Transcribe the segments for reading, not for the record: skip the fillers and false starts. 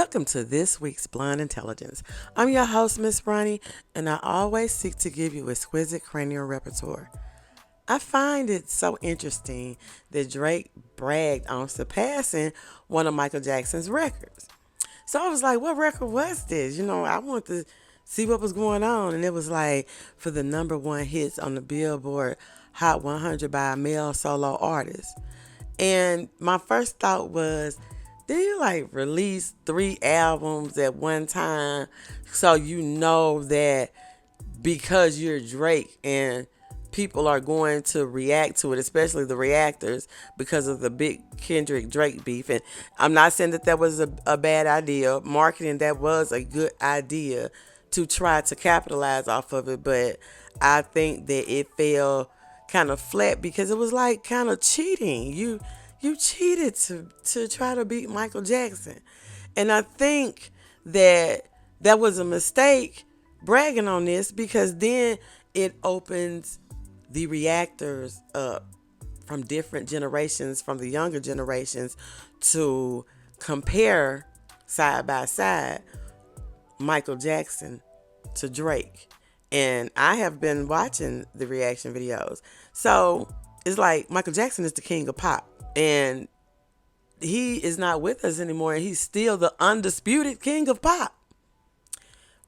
Welcome to this week's Blind Intelligence. I'm your host, Miss Roni, and I always seek to give you exquisite cranial repertoire. I find it so interesting that Drake bragged on surpassing one of Michael Jackson's records. So I was like, what record was this? I wanted to see what was going on. And it was like for the number one hits on the Billboard Hot 100 by a male solo artist. And my first thought was, did you release 3 albums at one time so you know that because you're Drake and people are going to react to it, especially the reactors, because of the big Kendrick Drake beef? And I'm not saying that was a bad idea. Marketing, that was a good idea to try to capitalize off of it, but I think that it fell kind of flat because it was kind of cheating. You cheated to try to beat Michael Jackson. And I think that was a mistake bragging on this, because then it opens the reactors up from different generations, from the younger generations, to compare side by side Michael Jackson to Drake. And I have been watching the reaction videos. So it's like Michael Jackson is the king of pop. And he is not with us anymore. And he's still the undisputed king of pop.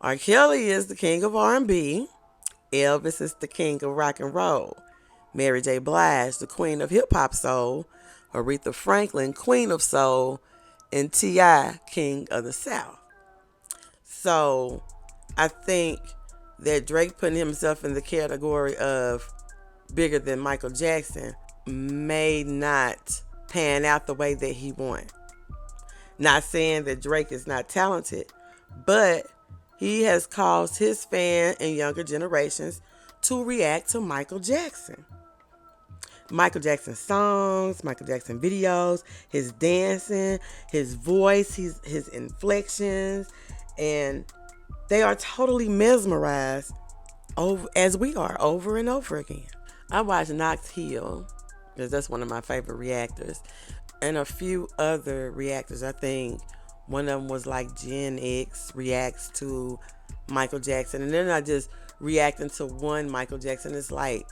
R. Kelly is the king of R&B. Elvis is the king of rock and roll. Mary J. Blige, the queen of hip-hop soul. Aretha Franklin, queen of soul. And T.I., king of the South. So I think that Drake putting himself in the category of bigger than Michael Jackson may not pan out the way that he wanted. Not saying that Drake is not talented, but he has caused his fan and younger generations to react to Michael Jackson. Michael Jackson songs, Michael Jackson videos, his dancing, his voice, his inflections, and they are totally mesmerized as we are over and over again. I watched Knox Hill, because that's one of my favorite reactors, and a few other reactors. I think one of them was Gen X reacts to Michael Jackson, and they're not just reacting to one Michael Jackson. It's like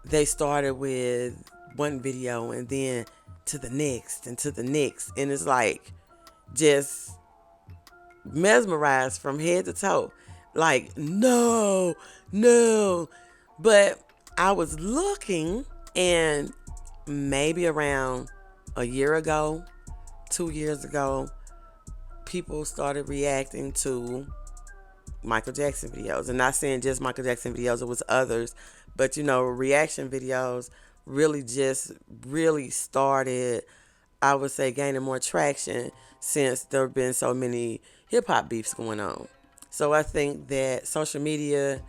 they started with one video and then to the next and to the next, and it's just mesmerized from head to toe. No. But I was looking, and maybe around a year ago, 2 years ago, people started reacting to Michael Jackson videos. And not saying just Michael Jackson videos, it was others. But, reaction videos really started, I would say, gaining more traction since there have been so many hip-hop beefs going on. So I think that social media,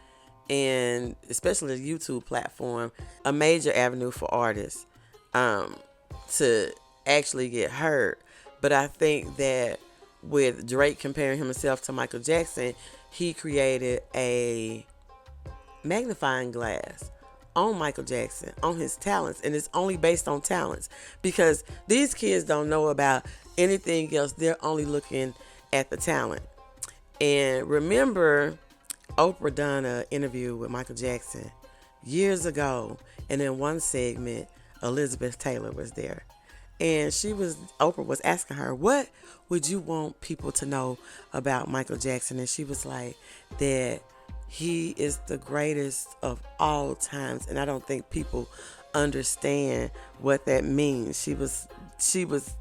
and especially the YouTube platform, a major avenue for artists to actually get heard. But I think that with Drake comparing himself to Michael Jackson, he created a magnifying glass on Michael Jackson, on his talents, and it's only based on talents, because these kids don't know about anything else. They're only looking at the talent. And remember, Oprah done an interview with Michael Jackson years ago, and in one segment, Elizabeth Taylor was there, and Oprah was asking her, what would you want people to know about Michael Jackson? And she was like, that he is the greatest of all times, and I don't think people understand what that means. She was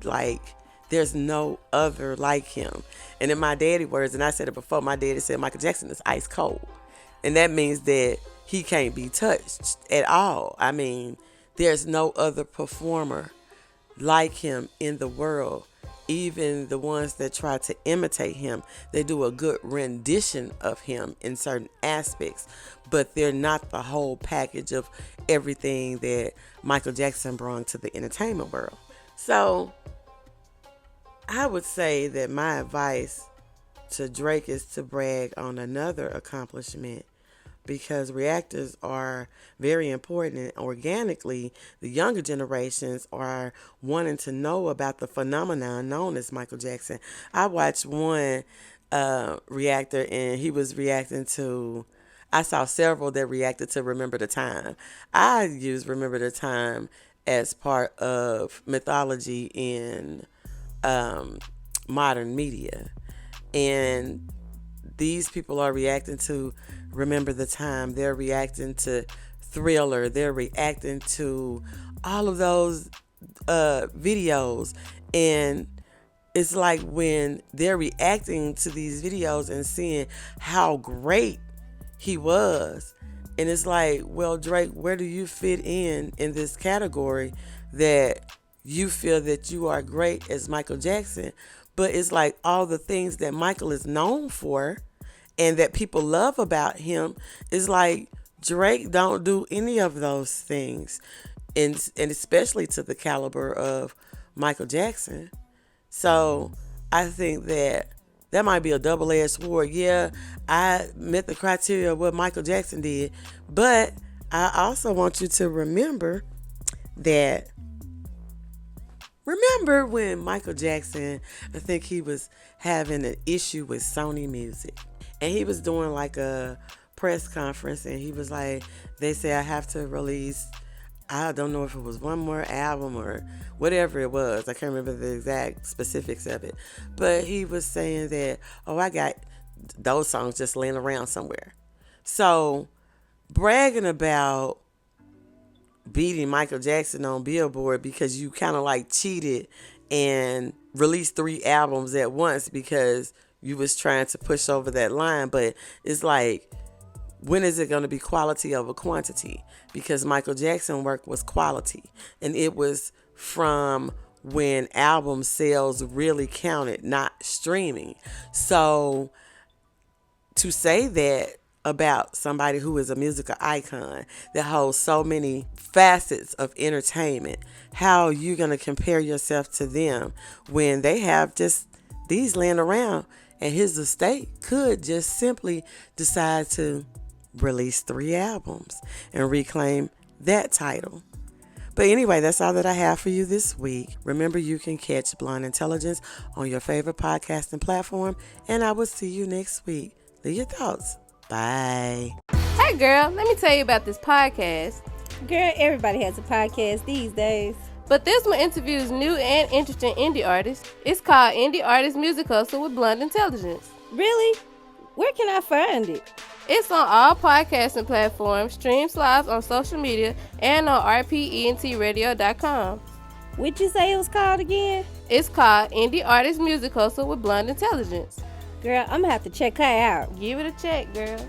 like, there's no other like him. And in my daddy words, and I said it before, my daddy said Michael Jackson is ice cold. And that means that he can't be touched at all. I mean, there's no other performer like him in the world. Even the ones that try to imitate him, they do a good rendition of him in certain aspects, but they're not the whole package of everything that Michael Jackson brought to the entertainment world. So I would say that my advice to Drake is to brag on another accomplishment, because reactors are very important, and organically the younger generations are wanting to know about the phenomenon known as Michael Jackson. I watched one reactor, and he was reacting to, I saw several that reacted to Remember the Time. I use Remember the Time as part of mythology in modern media. And these people are reacting to Remember the Time. They're reacting to Thriller. They're reacting to all of those videos. And it's like when they're reacting to these videos and seeing how great he was. And it's like, well, Drake, where do you fit in this category that you feel that you are great as Michael Jackson? But it's like all the things that Michael is known for and that people love about him is like Drake don't do any of those things. And especially to the caliber of Michael Jackson. So I think that might be a double-edged sword. Yeah, I met the criteria of what Michael Jackson did, but I also want you to remember that. Remember when Michael Jackson, I think he was having an issue with Sony Music, and he was doing like a press conference, and he was like, they say I have to release, I don't know if it was one more album or whatever it was. I can't remember the exact specifics of it. But he was saying that, oh, I got those songs just laying around somewhere. So bragging about beating Michael Jackson on Billboard because you kind of like cheated and released 3 albums at once because you was trying to push over that line. But it's like, when is it going to be quality over quantity? Because Michael Jackson work was quality, and it was from when album sales really counted, not streaming. So to say that about somebody who is a musical icon that holds so many facets of entertainment, how you going to compare yourself to them when they have just these laying around, and his estate could just simply decide to release 3 albums and reclaim that title. But anyway, that's all that I have for you this week. Remember, you can catch Blonde Intelligence on your favorite podcasting platform, and I will see you next week. Leave your thoughts. Bye. Hey girl, let me tell you about this podcast. Girl, everybody has a podcast these days. But this one interviews new and interesting indie artists. It's called Indie Artist Music Hustle with Blonde Intelligence. Really? Where can I find it? It's on all podcasting platforms, streams live on social media, and on rpentradio.com. What'd you say it was called again? It's called Indie Artist Music Hustle with Blonde Intelligence. Girl, I'm gonna have to check her out. Give it a check, girl.